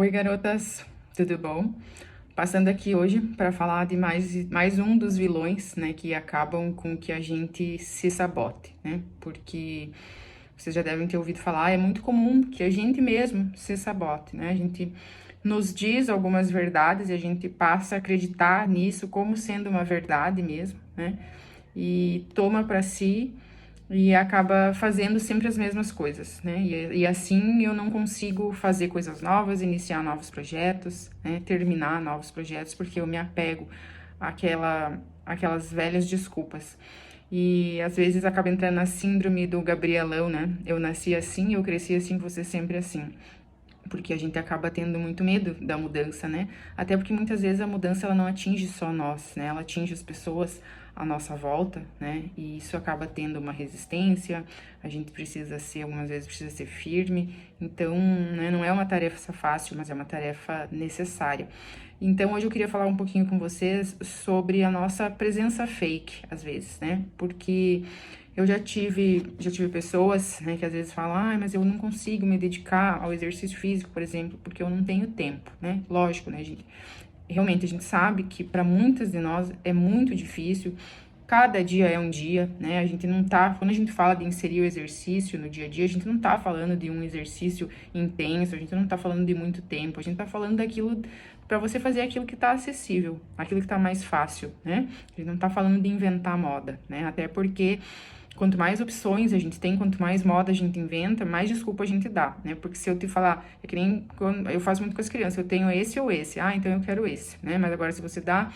Oi, garotas, tudo bom? Passando aqui hoje para falar de mais um dos vilões, né, que acabam com que a gente se sabote, né? Porque vocês já devem ter ouvido falar, é muito comum que a gente mesmo se sabote, né? A gente nos diz algumas verdades e a gente passa a acreditar nisso como sendo uma verdade mesmo, né? E toma para si e acaba fazendo sempre as mesmas coisas, né? E assim eu não consigo fazer coisas novas, iniciar novos projetos, né? Terminar novos projetos, porque eu me apego àquelas velhas desculpas. E às vezes acaba entrando na síndrome do Gabrielão, né? Eu nasci assim, eu cresci assim, você sempre assim. Porque a gente acaba tendo muito medo da mudança, né? Até porque muitas vezes a mudança ela não atinge só nós, né? Ela atinge as pessoas à nossa volta, né? E isso acaba tendo uma resistência. A gente precisa ser, algumas vezes precisa ser firme. Então, né, não é uma tarefa fácil, mas é uma tarefa necessária. Então, hoje eu queria falar um pouquinho com vocês sobre a nossa presença fake, às vezes, né? Porque eu já tive pessoas, né, que às vezes falam, mas eu não consigo me dedicar ao exercício físico, por exemplo, porque eu não tenho tempo, né? Lógico, né, gente? Realmente a gente sabe que para muitas de nós é muito difícil. Cada dia é um dia, né? A gente não tá, quando a gente fala de inserir o exercício no dia a dia, a gente não tá falando de um exercício intenso, a gente não tá falando de muito tempo, a gente tá falando daquilo para você fazer aquilo que tá acessível, aquilo que tá mais fácil, né? A gente não tá falando de inventar moda, né? Até porque quanto mais opções a gente tem, quanto mais moda a gente inventa, mais desculpa a gente dá, né? Porque se eu te falar, é que nem quando eu faço muito com as crianças, eu tenho esse ou esse, então eu quero esse, né? Mas agora se você dá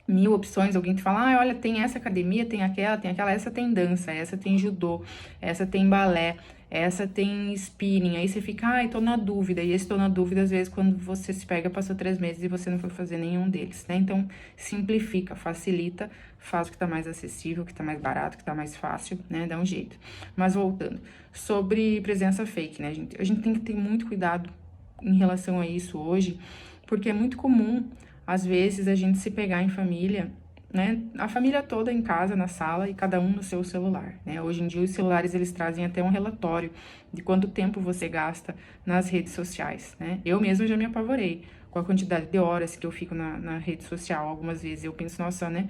1000 opções, alguém te fala, olha, tem essa academia, tem aquela, essa tem dança, essa tem judô, essa tem balé, essa tem spinning, aí você fica, tô na dúvida, e esse tô na dúvida, às vezes, quando você se pega, passou 3 meses e você não foi fazer nenhum deles, né? Então, simplifica, facilita, faz o que tá mais acessível, o que tá mais barato, o que tá mais fácil, né? Dá um jeito. Mas voltando, sobre presença fake, né, gente? A gente tem que ter muito cuidado em relação a isso hoje, porque é muito comum às vezes a gente se pegar em família, né? A família toda em casa, na sala e cada um no seu celular, né? Hoje em dia os celulares eles trazem até um relatório de quanto tempo você gasta nas redes sociais, né? Eu mesma já me apavorei com a quantidade de horas que eu fico na rede social. Algumas vezes eu penso, nossa, né?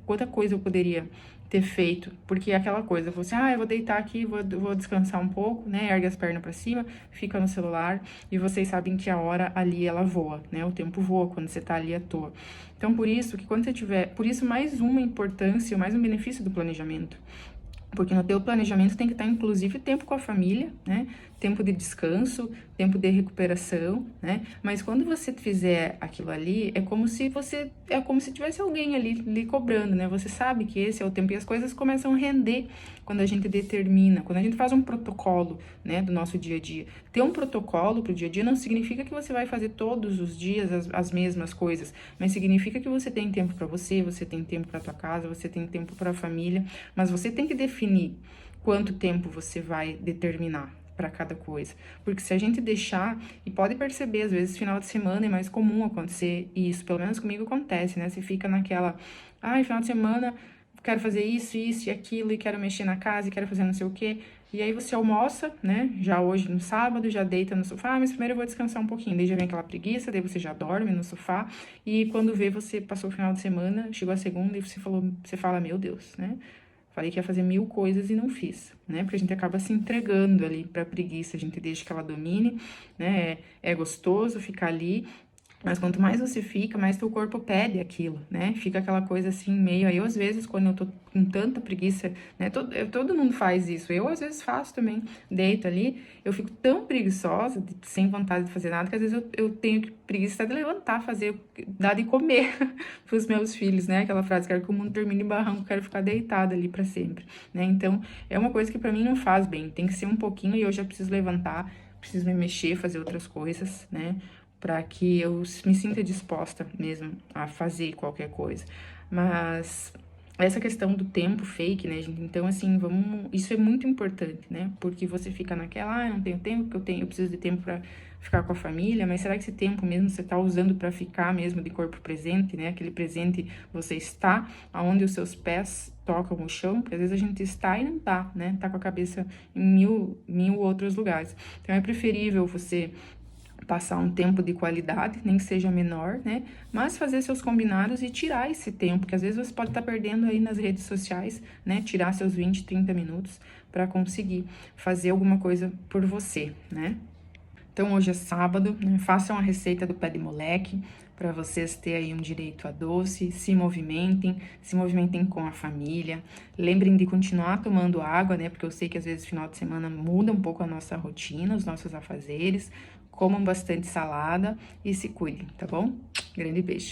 Quanta coisa eu poderia ter feito, porque é aquela coisa, você, eu vou deitar aqui, vou descansar um pouco, né, ergue as pernas para cima, fica no celular, e vocês sabem que a hora ali, ela voa, né, o tempo voa quando você tá ali à toa. Então, por isso, que quando você tiver, por isso mais uma importância, mais um benefício do planejamento, porque no teu planejamento tem que estar, inclusive, tempo com a família, né? Tempo de descanso, tempo de recuperação, né? Mas quando você fizer aquilo ali, é como se tivesse alguém ali lhe cobrando, né? Você sabe que esse é o tempo e as coisas começam a render quando a gente determina, quando a gente faz um protocolo, né, do nosso dia a dia. Ter um protocolo pro dia a dia não significa que você vai fazer todos os dias as mesmas coisas, mas significa que você tem tempo para você tem tempo para tua casa, você tem tempo para a família, mas você tem que definir quanto tempo você vai determinar para cada coisa. Porque se a gente deixar, e pode perceber, às vezes, final de semana é mais comum acontecer isso, pelo menos comigo acontece, né? Você fica naquela, final de semana quero fazer isso e aquilo, e quero mexer na casa, e quero fazer não sei o quê. E aí você almoça, né? Já hoje no sábado, já deita no sofá, mas primeiro eu vou descansar um pouquinho. Daí já vem aquela preguiça, daí você já dorme no sofá, e quando vê, você passou o final de semana, chegou a segunda, e você fala, meu Deus, né? Falei que ia fazer 1000 coisas e não fiz, né? Porque a gente acaba se entregando ali pra preguiça, a gente deixa que ela domine, né? É gostoso ficar ali, mas quanto mais você fica, mais teu corpo pede aquilo, né? Fica aquela coisa assim, meio... Aí, eu, às vezes, quando eu tô com tanta preguiça, né? Todo mundo faz isso. Eu, às vezes, faço também. Deito ali, eu fico tão preguiçosa, sem vontade de fazer nada, que às vezes eu tenho preguiça de levantar, fazer, dar de comer pros meus filhos, né? Aquela frase, quero que o mundo termine em barranco, quero ficar deitada ali pra sempre, né? Então, é uma coisa que pra mim não faz bem. Tem que ser um pouquinho e eu já preciso levantar, preciso me mexer, fazer outras coisas, né? Para que eu me sinta disposta mesmo a fazer qualquer coisa. Mas essa questão do tempo fake, né, gente? Então, assim, isso é muito importante, né? Porque você fica naquela, eu não tenho tempo, porque eu preciso de tempo para ficar com a família, mas será que esse tempo mesmo você tá usando para ficar mesmo de corpo presente, né? Aquele presente, você está aonde os seus pés tocam o chão, porque às vezes a gente está e não tá, né? Tá com a cabeça em mil outros lugares. Então, é preferível você passar um tempo de qualidade, nem que seja menor, né? Mas fazer seus combinados e tirar esse tempo, que às vezes você pode estar perdendo aí nas redes sociais, né? Tirar seus 20, 30 minutos para conseguir fazer alguma coisa por você, né? Então hoje é sábado, né? Façam a receita do pé de moleque para vocês terem aí um direito a doce, se movimentem com a família. Lembrem de continuar tomando água, né? Porque eu sei que às vezes final de semana muda um pouco a nossa rotina, os nossos afazeres. Comam bastante salada e se cuidem, tá bom? Grande beijo.